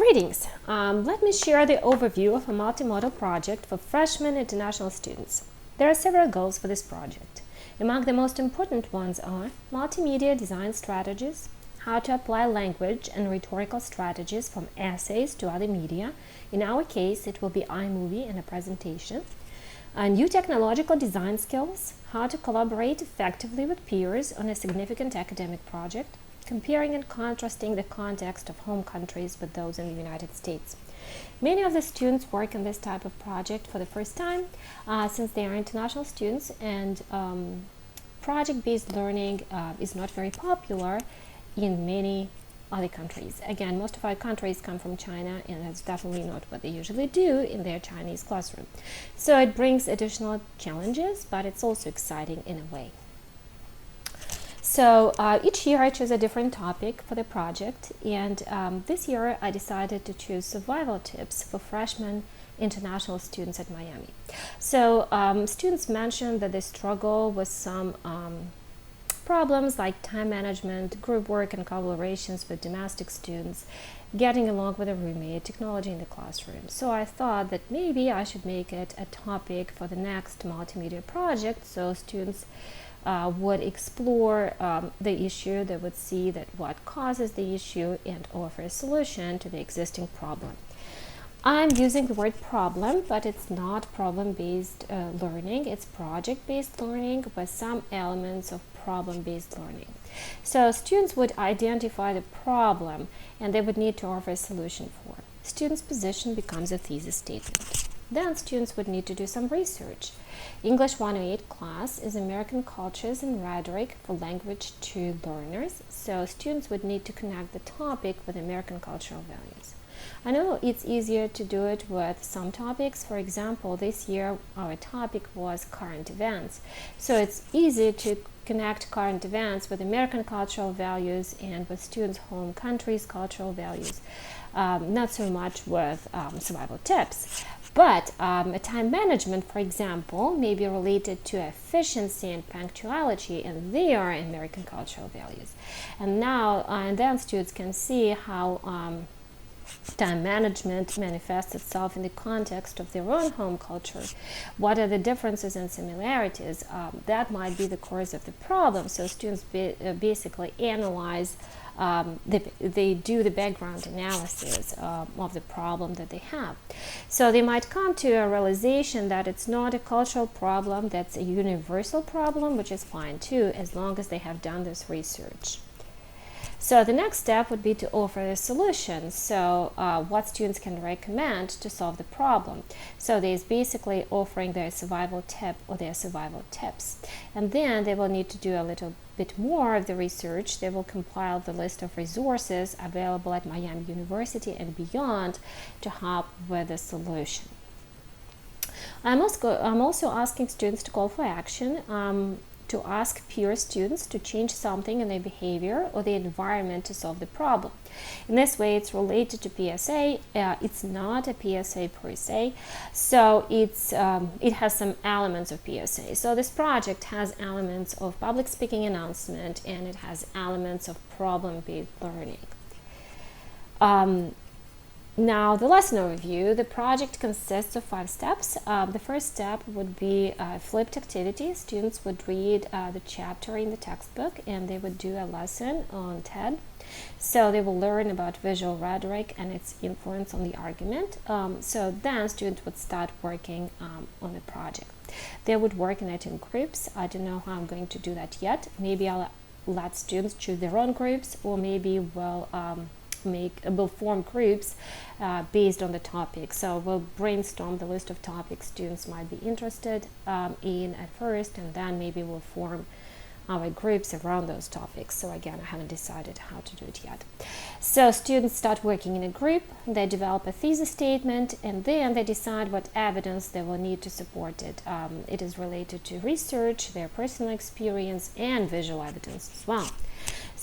Greetings. Let me share the overview of a multimodal project for freshman international students. There are several goals for this project. Among the most important ones are multimedia design strategies, how to apply language and rhetorical strategies from essays to other media. In our case, it will be iMovie and a presentation. New technological design skills, how to collaborate effectively with peers on a significant academic project, comparing and contrasting the context of home countries with those in the United States. Many of the students work on this type of project for the first time since they are international students, and project-based learning is not very popular in many other countries. Again, most of our countries come from China, and that's definitely not what they usually do in their Chinese classroom. So it brings additional challenges, but it's also exciting in a way. So each year I choose a different topic for the project, and this year I decided to choose survival tips for freshman international students at Miami. So students mentioned that they struggle with some problems like time management, group work and collaborations with domestic students, getting along with a roommate, technology in the classroom. So I thought that maybe I should make it a topic for the next multimedia project, so students would explore the issue, they would see that what causes the issue and offer a solution to the existing problem. I'm using the word problem, but it's not problem-based learning, it's project-based learning with some elements of problem-based learning. So students would identify the problem and they would need to offer a solution for it. Students' position becomes a thesis statement. Then students would need to do some research. English 108 class is American Cultures and Rhetoric for Language 2 learners, so students would need to connect the topic with American cultural values. I know it's easier to do it with some topics. For example, this year our topic was current events, so it's easy to connect current events with American cultural values and with students' home country's cultural values, not so much with survival tips. But a time management, for example, may be related to efficiency and punctuality, and they are American cultural values. And then students can see how time management manifests itself in the context of their own home culture. What are the differences and similarities? That might be the cause of the problem. So students basically analyze, they do the background analysis of the problem that they have. So they might come to a realization that it's not a cultural problem, that's a universal problem, which is fine too, as long as they have done this research. So the next step would be to offer a solution. So what students can recommend to solve the problem. So there's basically offering their survival tip or their survival tips. And then they will need to do a little bit more of the research. They will compile the list of resources available at Miami University and beyond to help with the solution. I'm also asking students to call for action, to ask peer students to change something in their behavior or the environment to solve the problem. In this way, it's related to PSA. It's not a PSA per se, so it has some elements of PSA. So this project has elements of public speaking announcement, and it has elements of problem-based learning. Now, the lesson overview. The project consists of 5 steps. The first step would be flipped activity. Students would read the chapter in the textbook, and they would do a lesson on TED. So they will learn about visual rhetoric and its influence on the argument. So then students would start working on the project. They would work on it in groups. I don't know how I'm going to do that yet. Maybe I'll let students choose their own groups, or maybe we'll form groups based on the topic. So we'll brainstorm the list of topics students might be interested in at first, and then maybe we'll form our groups around those topics. So again, I haven't decided how to do it yet. So students start working in a group, they develop a thesis statement, and then they decide what evidence they will need to support it. It is related to research, their personal experience, and visual evidence as well.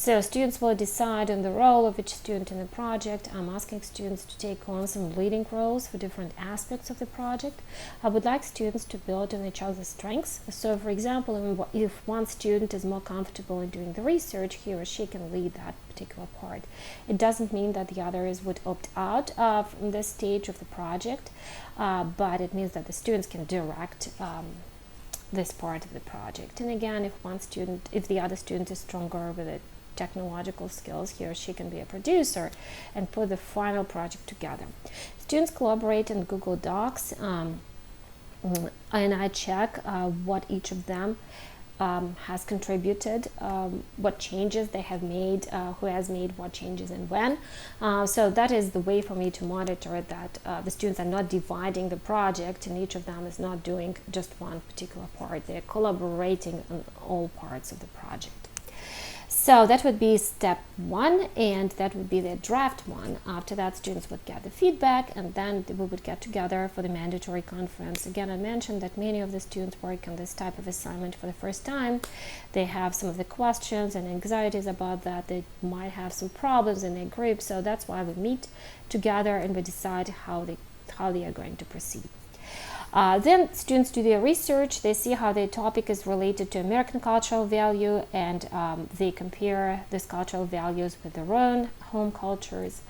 So students will decide on the role of each student in the project. I'm asking students to take on some leading roles for different aspects of the project. I would like students to build on each other's strengths. So for example, if one student is more comfortable in doing the research, he or she can lead that particular part. It doesn't mean that the others would opt out from this stage of the project, but it means that the students can direct this part of the project. And again, if the other student is stronger with it, technological skills, he or she can be a producer and put the final project together. Students collaborate in Google Docs, and I check what each of them has contributed, what changes they have made, who has made what changes and when. So that is the way for me to monitor that the students are not dividing the project and each of them is not doing just one particular part. They're collaborating on all parts of the project. So that would be step one, and that would be the draft one. After that, students would get the feedback, and then we would get together for the mandatory conference. Again, I mentioned that many of the students work on this type of assignment for the first time. They have some of the questions and anxieties about that. They might have some problems in their group, so that's why we meet together and we decide how they are going to proceed. Then students do their research, they see how their topic is related to American cultural value, and they compare these cultural values with their own home cultures.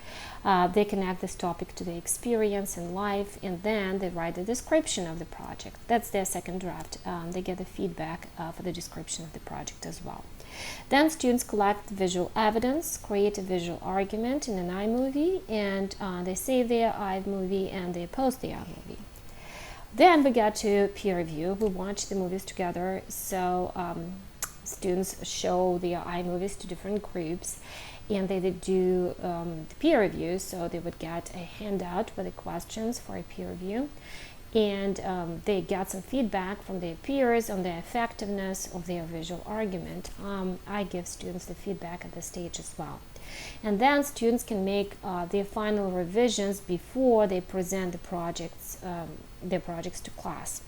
They connect this topic to their experience in life, and then they write a description of the project. That's their second draft. They get the feedback for the description of the project as well. Then students collect visual evidence, create a visual argument in an iMovie, and they save their iMovie and they post the iMovie. Then we get to peer review. We watch the movies together. So students show their iMovies to different groups, and they do the peer review. So they would get a handout with the questions for a peer review, and they get some feedback from their peers on the effectiveness of their visual argument. I give students the feedback at this stage as well. And then students can make their final revisions before they present their projects to class.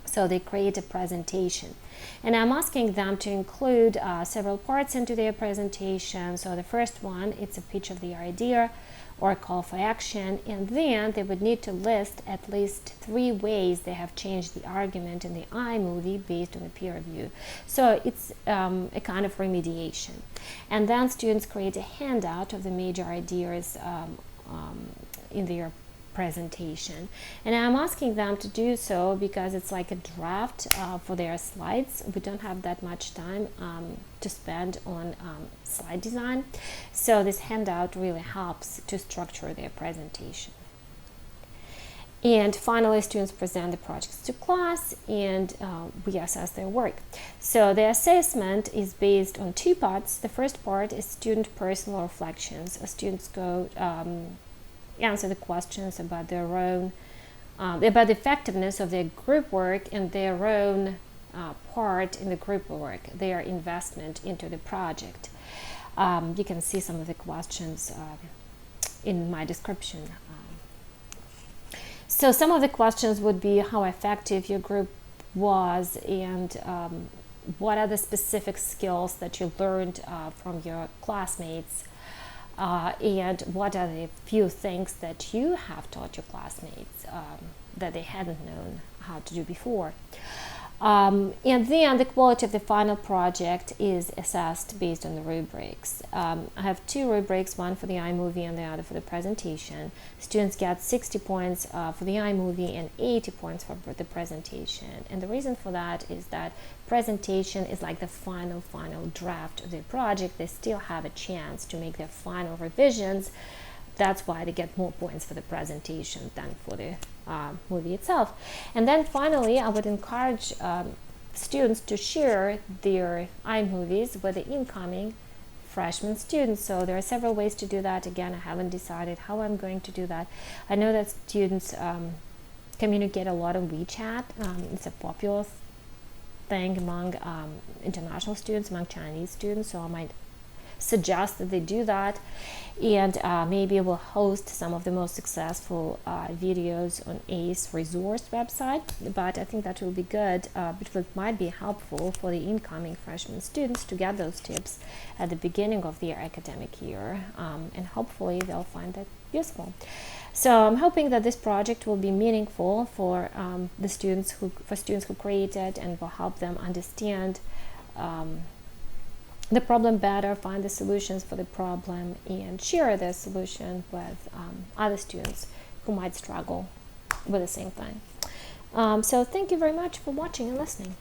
So they create a presentation, and I'm asking them to include several parts into their presentation. So the first one, it's a pitch of the idea or a call for action, and then they would need to list at least 3 ways they have changed the argument in the iMovie based on the peer review. So it's a kind of remediation. And then students create a handout of the major ideas in their presentation, and I'm asking them to do so because it's like a draft for their slides. We don't have that much time to spend on slide design, so this handout really helps to structure their presentation. And finally, students present the projects to class, and we assess their work. So the assessment is based on 2 parts. The first part is student personal reflections. Students go answer the questions about their own, about the effectiveness of their group work and their own part in the group work, their investment into the project. You can see some of the questions in my description. So some of the questions would be how effective your group was, and what are the specific skills that you learned from your classmates, and what are the few things that you have taught your classmates that they hadn't known how to do before. And then the quality of the final project is assessed based on the rubrics. I have 2 rubrics, one for the iMovie and the other for the presentation. Students get 60 points for the iMovie and 80 points for the presentation. And the reason for that is that presentation is like the final draft of the project. They still have a chance to make their final revisions. That's why they get more points for the presentation than for the movie itself. And then finally, I would encourage students to share their iMovies with the incoming freshman students. So there are several ways to do that. Again, I haven't decided how I'm going to do that. I know that students communicate a lot on WeChat. It's a popular thing among international students, among Chinese students, so I might suggest that they do that, and maybe we'll host some of the most successful videos on ACE Resource website. But I think that will be good because it might be helpful for the incoming freshman students to get those tips at the beginning of their academic year, and hopefully they'll find that useful. So I'm hoping that this project will be meaningful for the students who create it, and will help them understand the problem better, find the solutions for the problem, and share their solution with other students who might struggle with the same thing. So thank you very much for watching and listening.